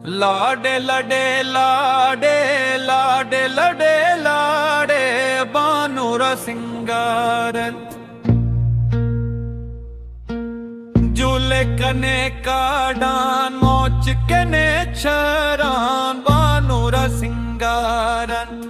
लाडे लडे लाडे लाडे लडे लाडे बानुरा सिंगारन झूले कने काडान मोच कने छरान बानुरा सिंगारन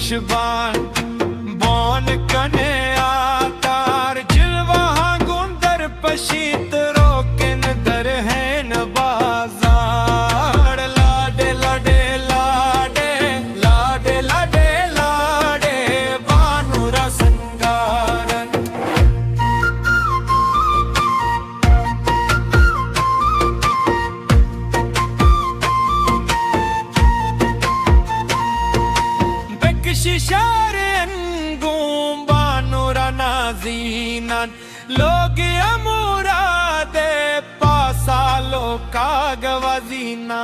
शुबान बौन कने आतार जिलवा गुंदर पशीत रोकिन दर है न बाजार लाडे लडे लाडे लाडे लडे लाडे बानुरा संगारन शिशारेन गुम्बानुरा नाजीनान लोग अमुरा दे पासा लो कागवाजीना।